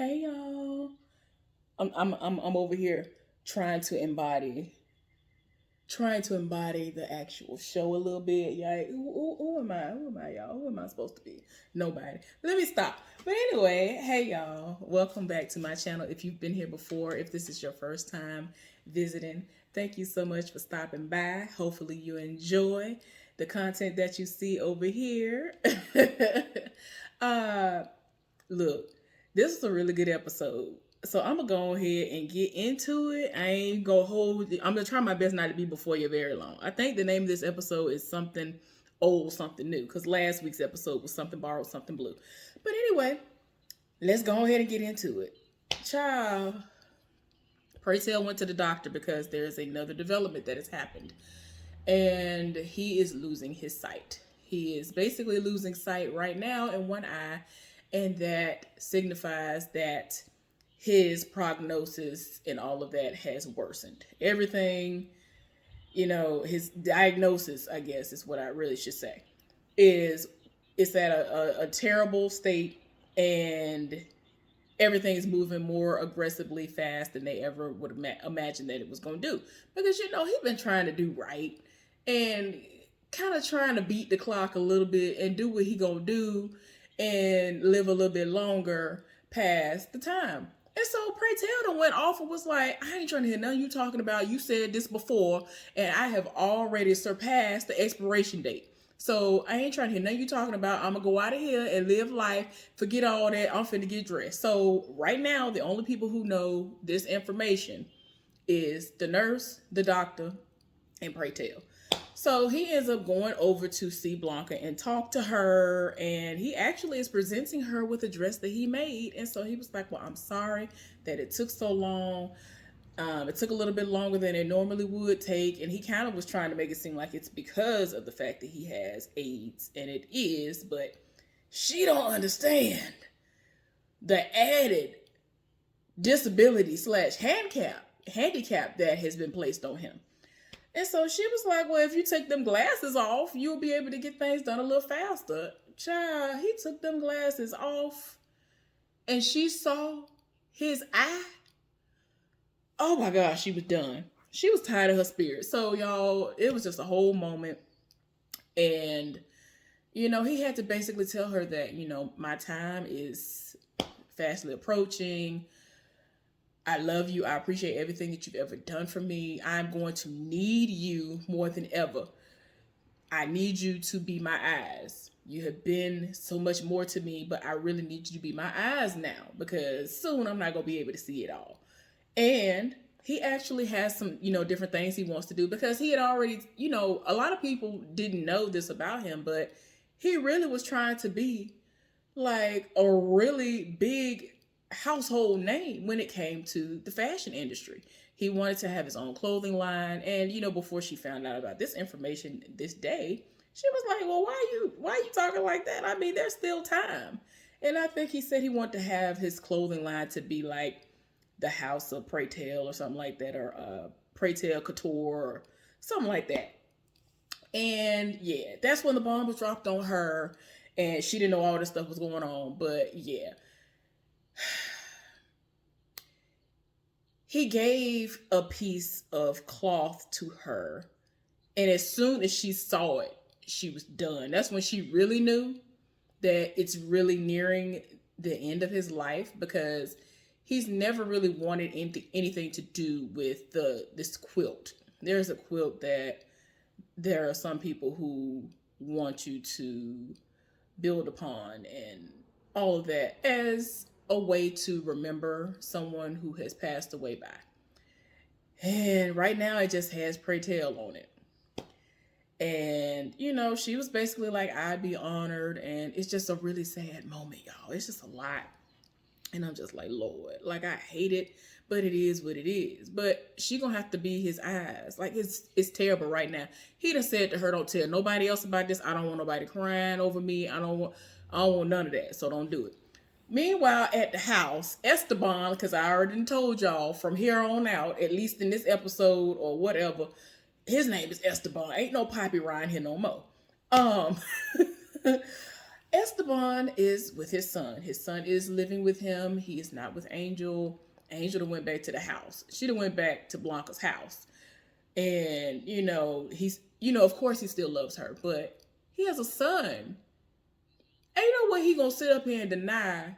Hey y'all. I'm over here trying to embody the actual show a little bit. Yeah, who am I? Who am I, y'all? Who am I supposed to be? Nobody. Let me stop. But anyway, hey y'all. Welcome back to my channel. If you've been here before, if this is your first time visiting, thank you so much for stopping by. Hopefully you enjoy the content that you see over here. uh Look, this is a really good episode. So I'm gonna go ahead and get into it. I ain't gonna hold. I'm gonna try my best not to be before you very long. I think the name of this episode is something old, something new, because last week's episode was something borrowed, something blue. But anyway, let's go ahead and get into it. Child, Pray Tell went to the doctor because there's another development that has happened, and he is losing his sight. He is basically losing sight right now in one eye, and that signifies that his prognosis and all of that has worsened. Everything, his diagnosis, I guess is what I really should say, is it's at a terrible state, and everything is moving more aggressively fast than they ever would imagine that it was going to do. Because, he's been trying to do right and kind of trying to beat the clock a little bit and do what he going to do and live a little bit longer past the time. And so Pray Tell done went off and was like, I ain't trying to hear nothing you talking about. You said this before, and I have already surpassed the expiration date. So I ain't trying to hear nothing you talking about. I'm gonna go out of here and live life. Forget all that. I'm finna get dressed. So right now, the only people who know this information is the nurse, the doctor, and Pray Tell. So he ends up going over to see Blanca and talk to her, and he actually is presenting her with a dress that he made. And so he was like, well, I'm sorry that it took so long. It took a little bit longer than it normally would take, and he kind of was trying to make it seem like it's because of the fact that he has AIDS, and it is, but she don't understand the added disability slash handicap that has been placed on him. And so she was like, well, if you take them glasses off, you'll be able to get things done a little faster. Child, he took them glasses off and she saw his eye. Oh my gosh, she was done. She was tired of her spirit. So, y'all, it was just a whole moment. And, he had to basically tell her that, my time is fastly approaching. I love you. I appreciate everything that you've ever done for me. I'm going to need you more than ever. I need you to be my eyes. You have been so much more to me, but I really need you to be my eyes now because soon I'm not going to be able to see it all. And he actually has some, different things he wants to do because he had already, a lot of people didn't know this about him, but he really was trying to be like a really big household name when it came to the fashion industry. He wanted to have his own clothing line, and before she found out about this information this day, she was like, well, why are you talking like that? I mean, there's still time. And I think he said he wanted to have his clothing line to be like the House of Pray Tell or something like that, or Pray Tell Couture or something like that. And yeah, that's when the bomb was dropped on her, and she didn't know all this stuff was going on. But yeah, he gave a piece of cloth to her, and as soon as she saw it, she was done. That's when she really knew that it's really nearing the end of his life because he's never really wanted anything to do with this quilt. There's a quilt that there are some people who want you to build upon and all of that as a way to remember someone who has passed away by. And right now it just has Pray Tell on it. And, she was basically like, I'd be honored. And it's just a really sad moment, y'all. It's just a lot. And I'm just like, Lord, like I hate it, but it is what it is. But she gonna have to be his eyes. Like it's terrible right now. He done said to her, don't tell nobody else about this. I don't want nobody crying over me. I don't want none of that. So don't do it. Meanwhile, at the house, Esteban, because I already told y'all from here on out, at least in this episode or whatever, his name is Esteban. Ain't no Poppy Ryan here no more. Esteban is with his son. His son is living with him. He is not with Angel. Angel done went back to the house. She done went back to Blanca's house. And, of course he still loves her, but he has a son. Ain't no way he gonna sit up here and deny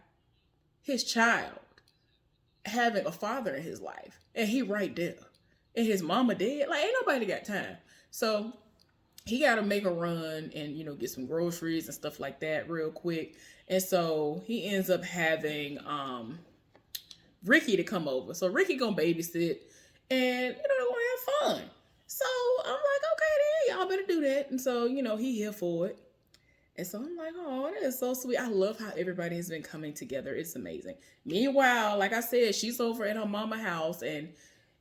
his child having a father in his life. And he right there. And his mama dead. Like, ain't nobody got time. So he got to make a run and, get some groceries and stuff like that real quick. And so he ends up having Ricky to come over. So Ricky gonna babysit and, they're gonna have fun. So I'm like, okay, then y'all better do that. And so, he here for it. And so I'm like, oh, that is so sweet. I love how everybody has been coming together. It's amazing. Meanwhile, like I said, she's over at her mama house, and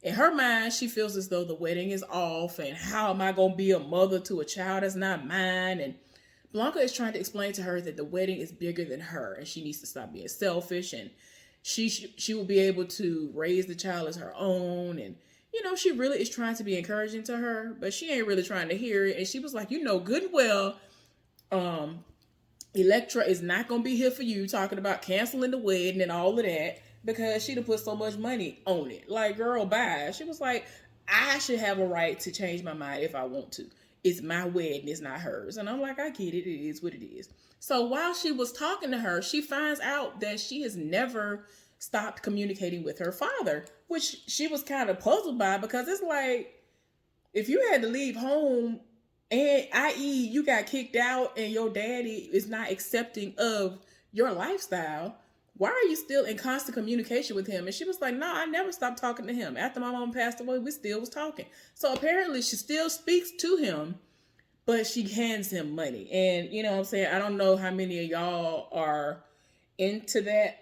in her mind, she feels as though the wedding is off, and how am I going to be a mother to a child that's not mine? And Blanca is trying to explain to her that the wedding is bigger than her, and she needs to stop being selfish, and she will be able to raise the child as her own. And she really is trying to be encouraging to her, but she ain't really trying to hear it. And she was like, good and well, Electra is not gonna be here for you talking about canceling the wedding and all of that, because she'd have put so much money on it. Like, girl, bye. She was like, I should have a right to change my mind if I want to. It's my wedding, it's not hers. And I'm like, I get it. It is what it is. So while she was talking to her, she finds out that she has never stopped communicating with her father, which she was kind of puzzled by, because it's like, if you had to leave home, and i.e. you got kicked out and your daddy is not accepting of your lifestyle, why are you still in constant communication with him? And she was like, no, I never stopped talking to him. After my mom passed away, we still was talking. So apparently she still speaks to him, but she hands him money. And you know what I'm saying? I don't know how many of y'all are into that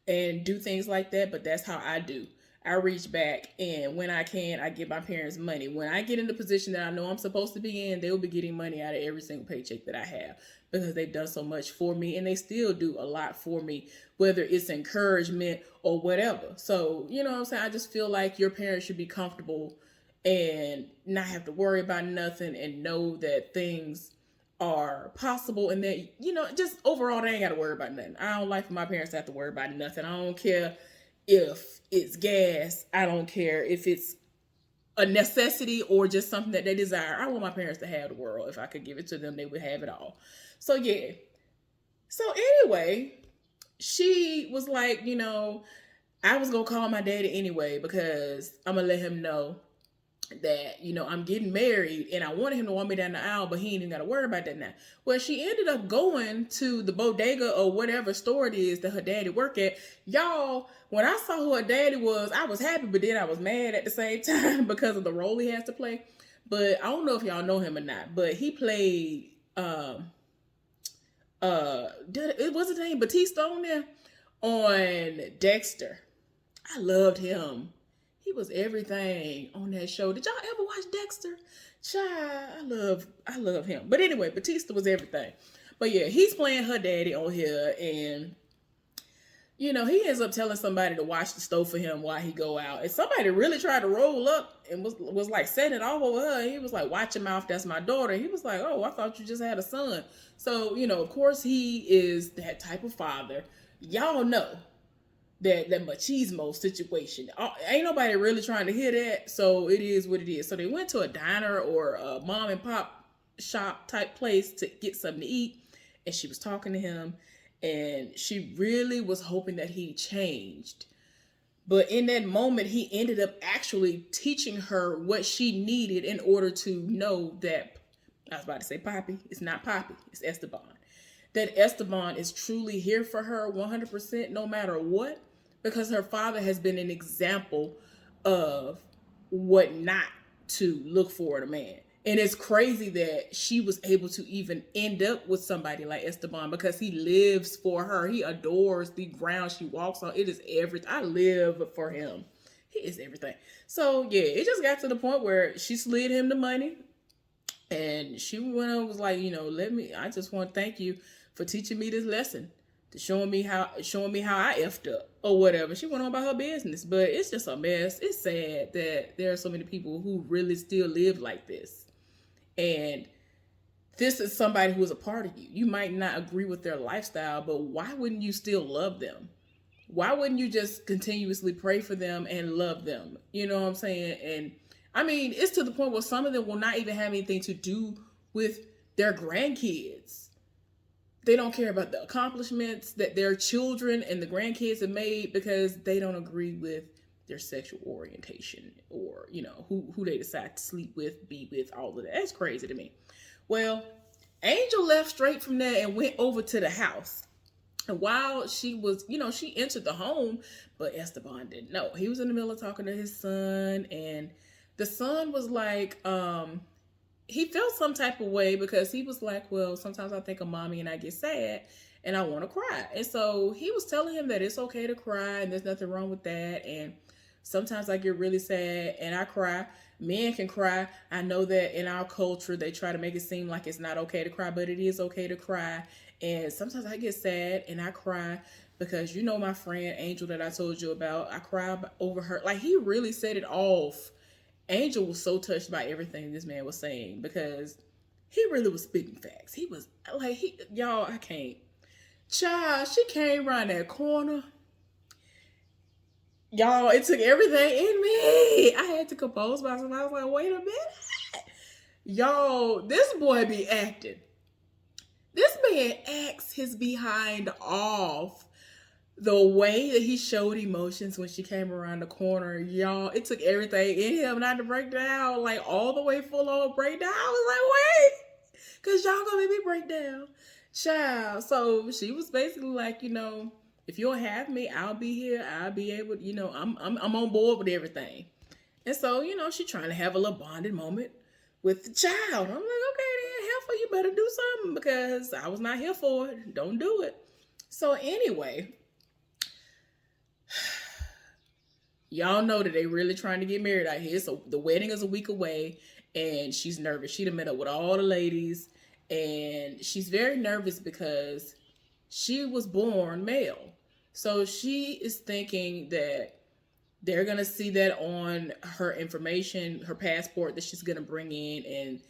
and do things like that, but that's how I do. I reach back, and when I can, I give my parents money. When I get in the position that I know I'm supposed to be in, they will be getting money out of every single paycheck that I have, because they've done so much for me, and they still do a lot for me, whether it's encouragement or whatever. So, you know what I'm saying? I just feel like your parents should be comfortable and not have to worry about nothing, and know that things are possible, and that, just overall, they ain't got to worry about nothing. I don't like for my parents to have to worry about nothing. I don't care if it's gas. I don't care if it's a necessity or just something that they desire. I want my parents to have the world. If I could give it to them, they would have it all. So yeah. So anyway, she was like, I was going to call my daddy anyway, because I'm going to let him know that, I'm getting married, and I wanted him to walk me down the aisle, but he ain't even got to worry about that now. Well, she ended up going to the bodega or whatever store it is that her daddy work at. Y'all, when I saw who her daddy was, I was happy, but then I was mad at the same time because of the role he has to play. But I don't know if y'all know him or not, but he played, it was his name Batista on there on Dexter. I loved him. He was everything on that show. Did y'all ever watch Dexter? Child, I love him. But anyway, Batista was everything. But yeah, he's playing her daddy on here, and he ends up telling somebody to watch the stove for him while he go out. And somebody really tried to roll up and was like setting it off over her. He was like, watch your mouth, that's my daughter. He was like, oh, I thought you just had a son. So, of course he is that type of father. Y'all know that machismo situation. Ain't nobody really trying to hear that, so it is what it is. So they went to a diner or a mom and pop shop type place to get something to eat, and she was talking to him, and she really was hoping that he changed. But in that moment, he ended up actually teaching her what she needed in order to know that, I was about to say Poppy, it's not Poppy, it's Esteban. That Esteban is truly here for her 100% no matter what, because her father has been an example of what not to look for in a man. And it's crazy that she was able to even end up with somebody like Esteban, because he lives for her. He adores the ground she walks on. It is everything. I live for him. He is everything. So yeah, it just got to the point where she slid him the money, and she went and was like, I just want to thank you for teaching me this lesson, to showing me how I effed up or whatever. She went on about her business, but it's just a mess. It's sad that there are so many people who really still live like this. And this is somebody who is a part of you. You might not agree with their lifestyle, but why wouldn't you still love them? Why wouldn't you just continuously pray for them and love them? You know what I'm saying? And I mean, it's to the point where some of them will not even have anything to do with their grandkids. They don't care about the accomplishments that their children and the grandkids have made because they don't agree with their sexual orientation, or, you know, who they decide to sleep with, be with, all of that. That's crazy to me. Well, Angel left straight from there and went over to the house. And while she was, you know, she entered the home, but Esteban didn't know. He was in the middle of talking to his son, and the son was like, he felt some type of way because he was like, well, sometimes I think of mommy and I get sad and I want to cry. And so he was telling him that it's okay to cry and there's nothing wrong with that. And sometimes I get really sad and I cry. Men can cry. I know that in our culture, they try to make it seem like it's not okay to cry, but it is okay to cry. And sometimes I get sad and I cry because, you know, my friend Angel that I told you about, I cry over her. Like, he really set it off. Angel was so touched by everything this man was saying because he really was spitting facts. He was like, y'all, I can't. Child, she came around that corner. Y'all, it took everything in me. I had to compose myself. I was like, wait a minute. Y'all, this boy be acting. This man acts his behind off. The way that he showed emotions when she came around the corner, y'all, it took everything in him not to break down, like all the way full on breakdown. I was like, wait, because y'all gonna make me break down. Child. So she was basically like, you know, if you'll have me, I'll be here. I'll be able, you know, I'm on board with everything. And so, you know, she trying to have a little bonding moment with the child. I'm like, okay, then, heifer, you better do something because I was not here for it. Don't do it. So anyway, y'all know that they really trying to get married out here. So the wedding is a week away and she's nervous. She done met up with all the ladies and she's very nervous because she was born male. So she is thinking that they're going to see that on her information, her passport that she's going to bring in, and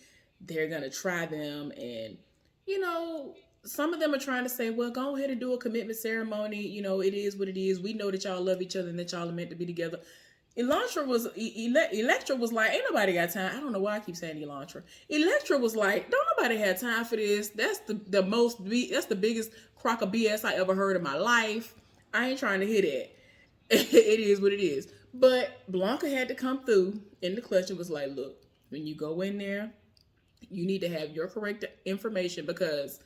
they're going to try them. And, you know, some of them are trying to say, well, go ahead and do a commitment ceremony. You know, it is what it is. We know that y'all love each other and that y'all are meant to be together. Elantra Electra was like, ain't nobody got time. I don't know why I keep saying Elantra. Electra was like, don't nobody have time for this. That's that's the biggest crock of BS I ever heard in my life. I ain't trying to hear that. It is what it is. But Blanca had to come through in the clutch and was like, look, when you go in there, you need to have your correct information because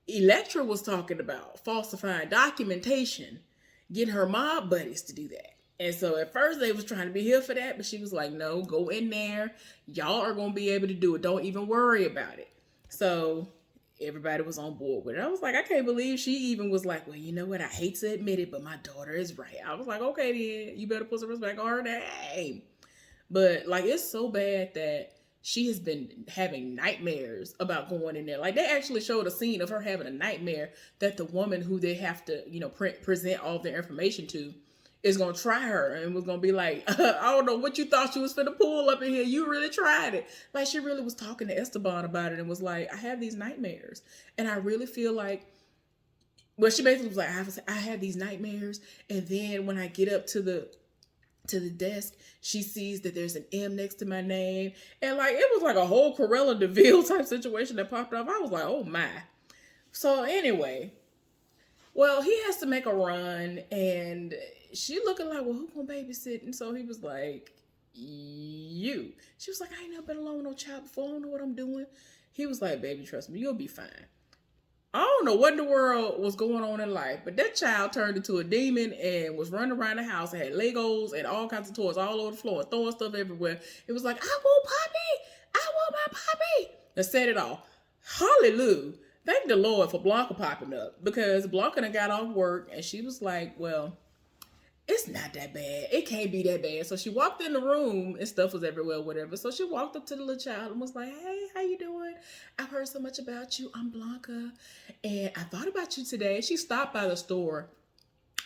Electra was talking about falsifying documentation, getting her mob buddies to do that. And so at first they was trying to be here for that, but she was like, no, go in there. Y'all are going to be able to do it. Don't even worry about it. So everybody was on board with it. I was like, I can't believe she even was like, well, you know what? I hate to admit it, but my daughter is right. I was like, okay, then you better put some respect on her name. But like, it's so bad that she has been having nightmares about going in there. Like, they actually showed a scene of her having a nightmare that the woman who they have to, you know, present all their information to is going to try her and was going to be like, I don't know what you thought you was finna pull up in here. You really tried it. Like, she really was talking to Esteban about it and was like, I have these nightmares. And I really feel like, well, she basically was like, I have these nightmares. And then when I get up to the desk, she sees that there's an M next to my name. And like, it was like a whole Cruella de Vil type situation that popped up. I was like, oh my. So anyway, well, he has to make a run and she looking like, well, who gonna babysit? And so he was like, you. She was like, I ain't never been alone with no child before. I don't know what I'm doing. He was like, baby, trust me, you'll be fine. I don't know what in the world was going on in life, but that child turned into a demon and was running around the house and had Legos and all kinds of toys all over the floor, throwing stuff everywhere. It was like, I want Poppy. I want my Poppy. And said it all. Hallelujah. Thank the Lord for Blanca popping up because Blanca done got off work and she was like, well, it's not that bad. It can't be that bad. So she walked in the room and stuff was everywhere, whatever. So she walked up to the little child and was like, hey, how you doing? I've heard so much about you. I'm Blanca. And I thought about you today. She stopped by the store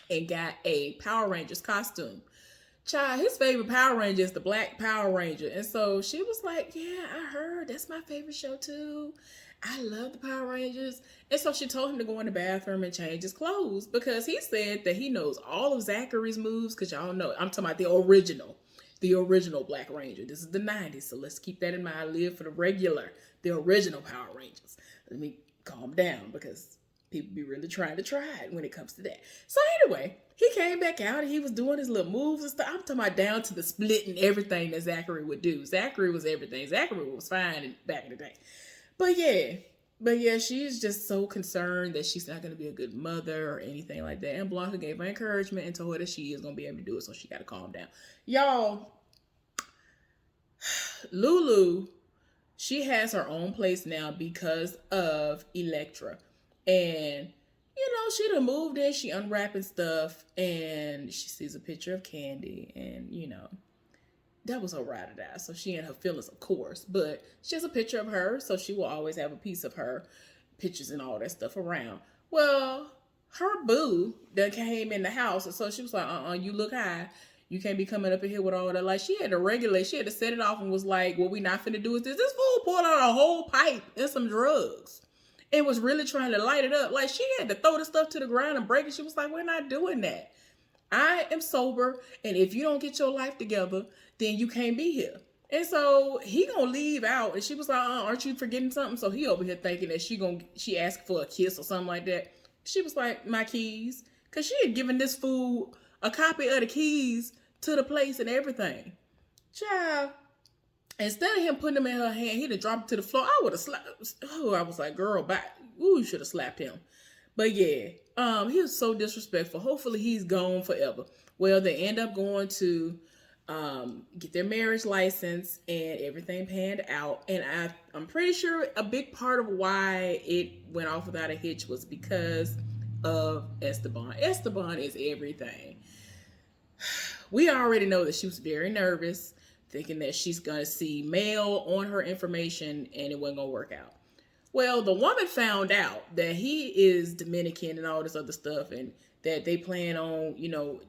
and got a Power Rangers costume. Child, his favorite Power Ranger is the Black Power Ranger. And so she was like, yeah, I heard. That's my favorite show too. I love the Power Rangers. And so she told him to go in the bathroom and change his clothes because he said that he knows all of Zachary's moves because y'all know, I'm talking about the original Black Ranger. This is the 90s, so let's keep that in mind. I live for the original Power Rangers. Let me calm down because people be really trying to try it when it comes to that. So anyway, he came back out and he was doing his little moves and stuff. I'm talking about down to the split and everything that Zachary would do. Zachary was everything. Zachary was fine back in the day. But yeah, she's just so concerned that she's not going to be a good mother or anything like that. And Blanca gave her encouragement and told her that she is going to be able to do it, so she got to calm down. Y'all, Lulu, she has her own place now because of Elektra. And, she done moved in, she unwrapping stuff, and she sees a picture of Candy, and, that was her ride or die. So she and her feelings, of course, but she has a picture of her, so she will always have a piece of her, pictures and all that stuff around. Well, her boo that came in the house, and so she was like, you look high. You can't be coming up in here with all that. Like, she had to regulate. She had to set it off and was like, what we not finna do is this. This fool pulled out a whole pipe and some drugs and was really trying to light it up. Like, she had to throw the stuff to the ground and break it. She was like, we're not doing that. I am sober, and if you don't get your life together, then you can't be here. And so he gonna leave out, and she was like, aren't you forgetting something? So he over here thinking that she asked for a kiss or something like that. She was like, my keys. Because she had given this fool a copy of the keys to the place and everything. Child, instead of him putting them in her hand, he'd have dropped it to the floor. I would have slapped. Oh, I was like, girl, back. Ooh, you should have slapped him. But yeah, he was so disrespectful. Hopefully he's gone forever. Well, they end up going to get their marriage license and everything panned out. And I'm pretty sure a big part of why it went off without a hitch was because of Esteban. Esteban is everything. We already know that she was very nervous, thinking that she's going to see mail on her information and it wasn't going to work out. Well, the woman found out that he is Dominican and all this other stuff, and that they plan on,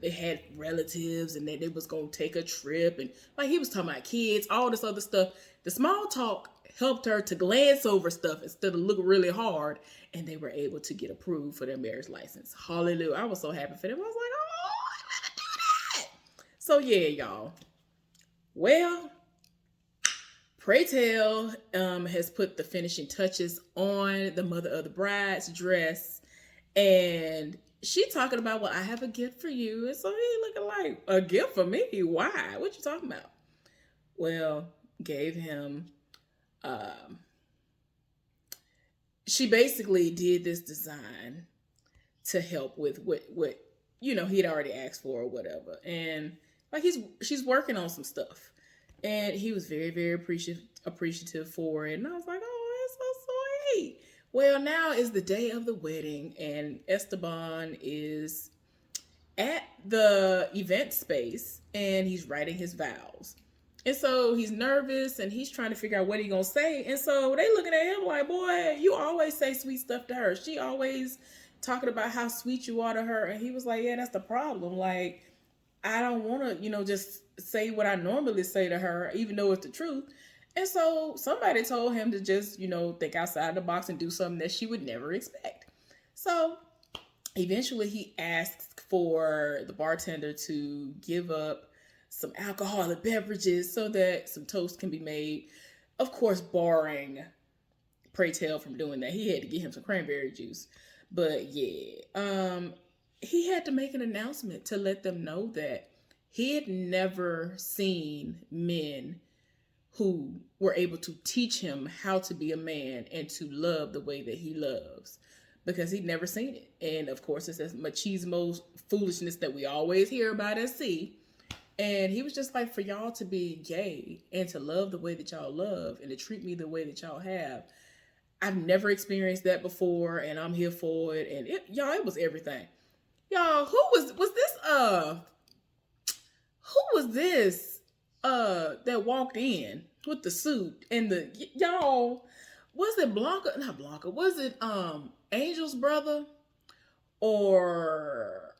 they had relatives and that they was going to take a trip. And like he was talking about kids, all this other stuff. The small talk helped her to glance over stuff instead of look really hard. And they were able to get approved for their marriage license. Hallelujah. I was so happy for them. I was like, oh, I gotta do that. So yeah, y'all. Well, Pray Tell has put the finishing touches on the mother of the bride's dress, and she talking about, well, I have a gift for you. And so he looking like, a gift for me? Why? What you talking about? Well, gave him, she basically did this design to help with what he'd already asked for or whatever. And like she's working on some stuff. And he was very, very appreciative for it. And I was like, oh, that's so sweet. Well, now is the day of the wedding, and Esteban is at the event space, and he's writing his vows. And so he's nervous, and he's trying to figure out what he's going to say. And so they looking at him like, boy, you always say sweet stuff to her. She always talking about how sweet you are to her. And he was like, yeah, that's the problem. Like, I don't want to, just say what I normally say to her, even though it's the truth. And so somebody told him to just, think outside the box and do something that she would never expect. So eventually he asked for the bartender to give up some alcoholic beverages so that some toast can be made. Of course, barring Pray Tell from doing that. He had to get him some cranberry juice. But yeah, he had to make an announcement to let them know that he had never seen men who were able to teach him how to be a man and to love the way that he loves, because he'd never seen it. And of course, it's that machismo foolishness that we always hear about at sea. And he was just like, for y'all to be gay and to love the way that y'all love and to treat me the way that y'all have, I've never experienced that before, and I'm here for it. And it was everything. Y'all, who was this that walked in with the suit and y'all, was it Blanca? Not Blanca. Was it Angel's brother or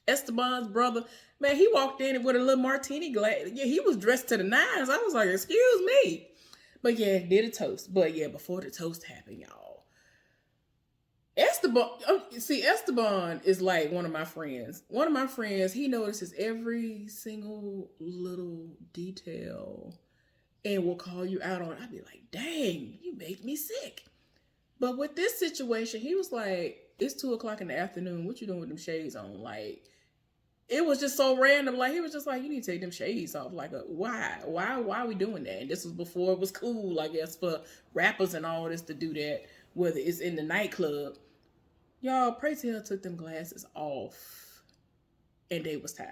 Esteban's brother, man, he walked in with a little martini glass. Yeah, he was dressed to the nines. I was like, excuse me. But yeah, did a toast. But yeah, before the toast happened, y'all, Esteban, see, Esteban is like one of my friends. One of my friends, he notices every single little detail and will call you out on it. I'd be like, dang, you make me sick. But with this situation, he was like, it's 2 o'clock in the afternoon. What you doing with them shades on? Like, it was just so random. Like, he was just like, you need to take them shades off. Like, why are we doing that? And this was before it was cool, I guess, for rappers and all this to do that, whether it's in the nightclub. Y'all, Pray Tell took them glasses off and they was tired.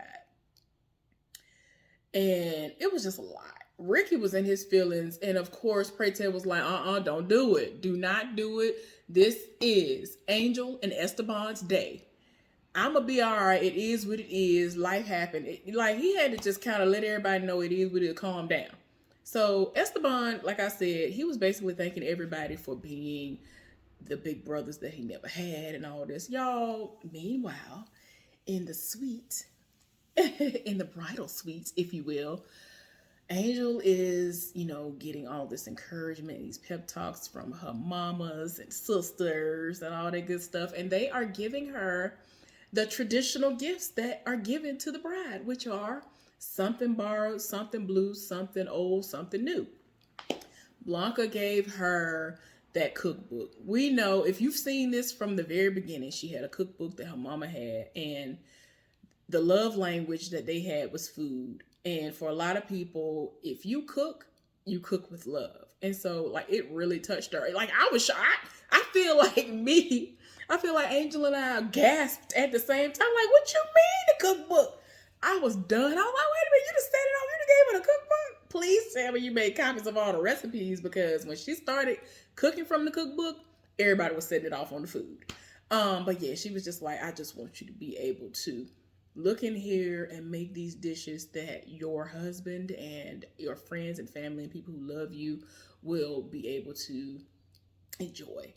And it was just a lot. Ricky was in his feelings, and of course, Pray Tell was like, don't do it. Do not do it. This is Angel and Esteban's day. I'm gonna be all right. It is what it is. Life happened. Like, he had to just kind of let everybody know it is what it is. Calm down. So Esteban, like I said, he was basically thanking everybody for being the big brothers that he never had and all this. Y'all, meanwhile, in the suite, in the bridal suites, if you will, Angel is, getting all this encouragement, these pep talks from her mamas and sisters and all that good stuff. And they are giving her the traditional gifts that are given to the bride, which are something borrowed, something blue, something old, something new. Blanca gave her that cookbook. We know, if you've seen this from the very beginning, she had a cookbook that her mama had, and the love language that they had was food. And for a lot of people, if you cook with love. And so, like, it really touched her. Like, I was shocked. I feel like Angel and I gasped at the same time. Like, what you mean the cookbook? I was done. I was like, wait a minute, you just set it off. You just gave her a cookbook? Please tell me you made copies of all the recipes, because when she started cooking from the cookbook, everybody was setting it off on the food. But yeah, she was just like, I just want you to be able to look in here and make these dishes that your husband and your friends and family and people who love you will be able to enjoy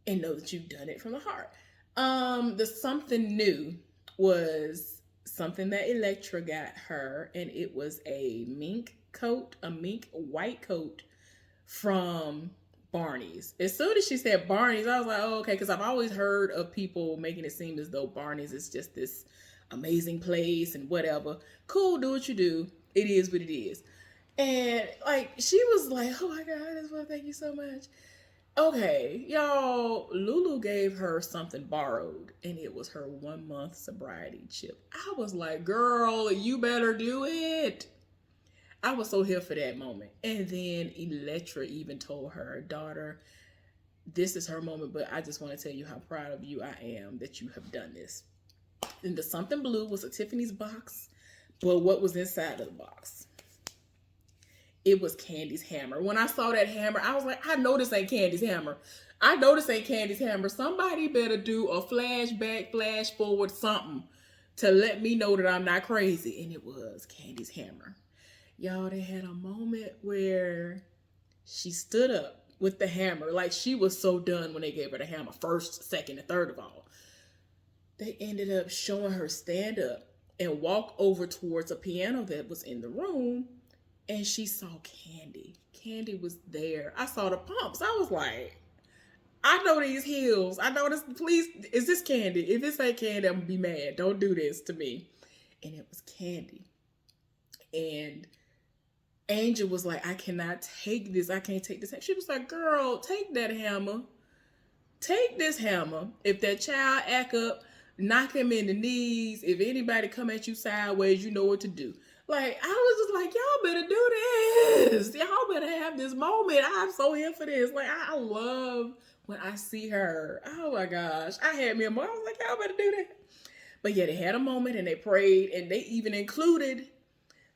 and know that you've done it from the heart. The something new was something that Electra got her, and it was a mink white coat from Barney's. As soon as she said Barney's, I was like, oh, okay, because I've always heard of people making it seem as though Barney's is just this amazing place and whatever. Cool, do what you do. It is what it is. And like, she was like, oh my God, I just want to thank you so much. Okay, y'all, Lulu gave her something borrowed, and it was her 1 month sobriety chip. I was like, girl, you better do it. I was so here for that moment. And then Electra even told her daughter, this is her moment, but I just want to tell you how proud of you I am that you have done this. And the something blue was a Tiffany's box, but what was inside of the box? It was Candy's hammer. When I saw that hammer, I was like, I know this ain't Candy's hammer. Somebody better do a flashback, flash forward, something to let me know that I'm not crazy. And it was Candy's hammer. Y'all, they had a moment where she stood up with the hammer. Like, she was so done when they gave her the hammer, first, second, and third of all. They ended up showing her stand up and walk over towards a piano that was in the room, and she saw Candy. Candy was there. I saw the pumps. I was like, I know these heels. I know this. Please, is this Candy? If this ain't Candy, I'm gonna be mad. Don't do this to me. And it was Candy. And Angel was like, I cannot take this. I can't take this. She was like, girl, take that hammer. Take this hammer. If that child act up, knock him in the knees. If anybody come at you sideways, you know what to do. Like, I was just like, y'all better do this. Y'all better have this moment. I'm so here for this. Like, I love when I see her. Oh my gosh. I had me a moment. I was like, y'all better do that. But yeah, they had a moment and they prayed, and they even included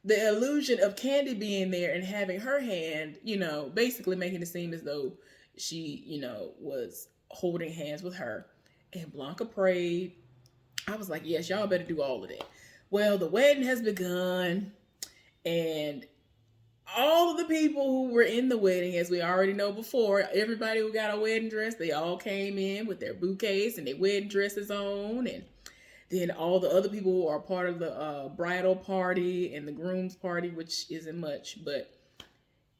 the illusion of Candy being there and having her hand, basically making it seem as though she, was holding hands with her. And Blanca prayed. I was like, yes, y'all better do all of that. Well, the wedding has begun, and all of the people who were in the wedding, as we already know before, everybody who got a wedding dress, they all came in with their bouquets and their wedding dresses on, and Then all the other people who are part of the bridal party and the groom's party, which isn't much, but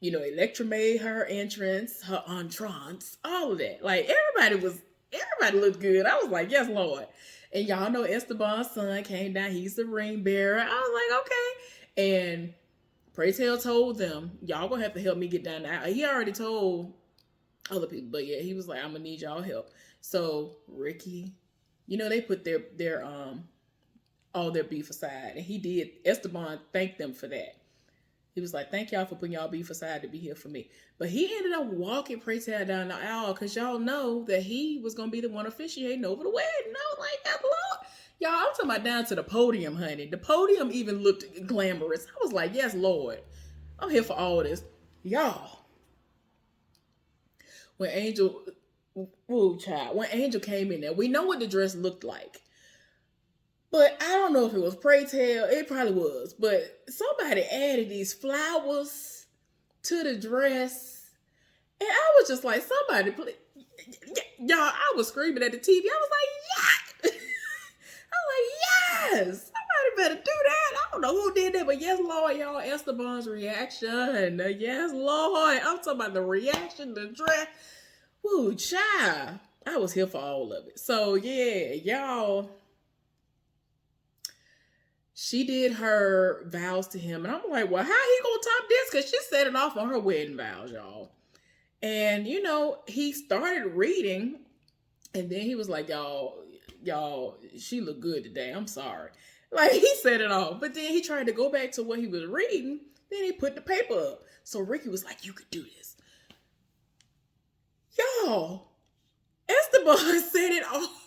Electra made her entrance, her entrance, all of that. Like everybody looked good. I was like, yes, Lord. And y'all know Esteban's son came down. He's the ring bearer. I was like, okay. And Pray Tell told them, y'all gonna have to help me get down there. He already told other people, but yeah, he was like, I'm gonna need y'all help. So Ricky, they put their all their beef aside, and he did. Esteban thanked them for that. He was like, thank y'all for putting y'all beef aside to be here for me. But he ended up walking Pray Tell down the aisle because y'all know that he was going to be the one officiating over the wedding. I was like, that's Lord. Y'all, I'm talking about down to the podium, honey. The podium even looked glamorous. I was like, yes, Lord. I'm here for all this. Y'all. When Angel came in there, we know what the dress looked like. But I don't know if it was Pray Tell. It probably was. But somebody added these flowers to the dress. And I was just like, somebody, please. Y'all, I was screaming at the TV. I was like, yuck. I was like, yes. Somebody better do that. I don't know who did that. But yes, Lord, y'all. Esteban's reaction. Yes, Lord. I'm talking about the reaction, the dress. Woo, child. I was here for all of it. So, yeah, y'all. She did her vows to him. And I'm like, well, how he gonna top this? Because she set it off on her wedding vows, y'all. And, he started reading. And then he was like, y'all, she looked good today. I'm sorry. Like, he set it off. But then he tried to go back to what he was reading. Then he put the paper up. So Ricky was like, you could do this. Y'all, Esteban set it off.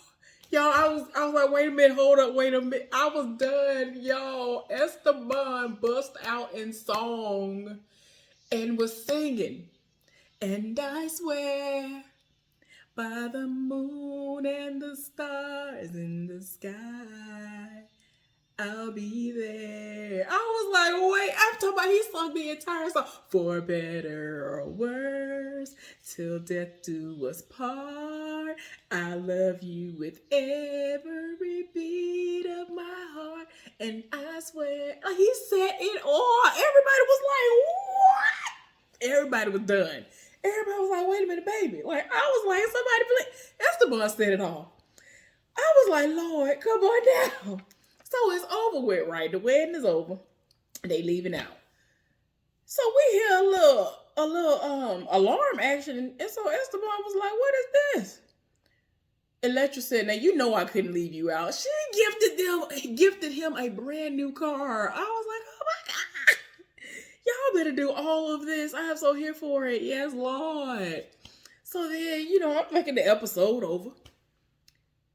Y'all, I was like, wait a minute, hold up, wait a minute. I was done, y'all. Esteban bust out in song and was singing. And I swear by the moon and the stars in the sky, I'll be there. I was like, wait, I'm talking about he sung the entire song. For better or worse, till death do us part. I love you with every beat of my heart. And I swear, he said it all. Everybody was like, what? Everybody was done. Everybody was like, wait a minute, baby. Like, I was like, somebody please. Esteban said it all. I was like, Lord, come on down. So it's over with, right? The wedding is over. They leaving out. So we hear a little alarm action, and so Esteban was like, "What is this?" Electra said, "Now I couldn't leave you out." She gifted him a brand new car. I was like, "Oh my God, y'all better do all of this. I am so here for it." Yes, Lord. So then, I'm thinking the episode over.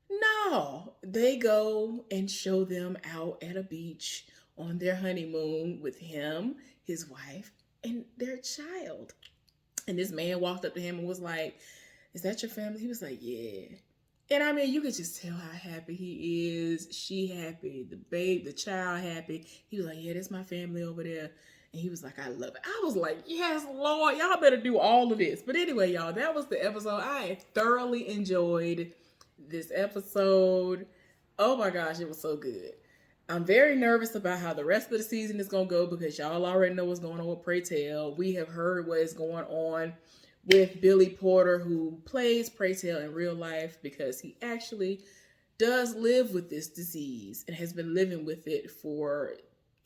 No, they go and show them out at a beach on their honeymoon with him, his wife, and their child. And this man walked up to him and was like, "Is that your family?" He was like, "Yeah." And I mean, you could just tell how happy he is. She happy, the child happy. He was like, "Yeah, that's my family over there." And he was like, "I love it." I was like, yes, Lord, y'all better do all of this. But anyway, y'all, that was the episode. I thoroughly enjoyed this episode. Oh my gosh, it was so good. I'm very nervous about how the rest of the season is going to go because y'all already know what's going on with Pray Tell. We have heard what is going on with Billy Porter, who plays Pray Tell in real life because he actually does live with this disease and has been living with it for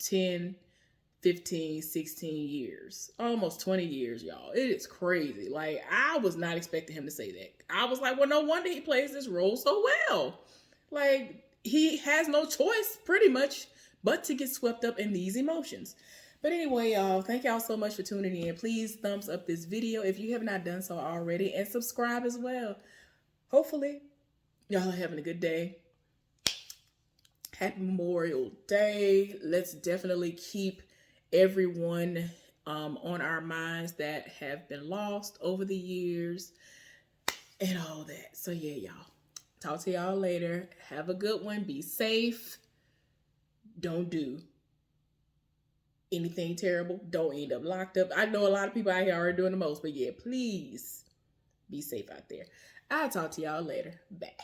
10, 15, 16 years. Almost 20 years, y'all. It is crazy. Like, I was not expecting him to say that. I was like, well, no wonder he plays this role so well. Like, he has no choice, pretty much, but to get swept up in these emotions. But anyway, y'all, thank y'all so much for tuning in. Please thumbs up this video if you have not done so already, and subscribe as well. Hopefully, y'all are having a good day. Happy Memorial Day. Let's definitely keep everyone on our minds that have been lost over the years and all that. So yeah, y'all. Talk to y'all later. Have a good one. Be safe. Don't do anything terrible. Don't end up locked up. I know a lot of people out here are doing the most, but yeah, please be safe out there. I'll talk to y'all later. Bye.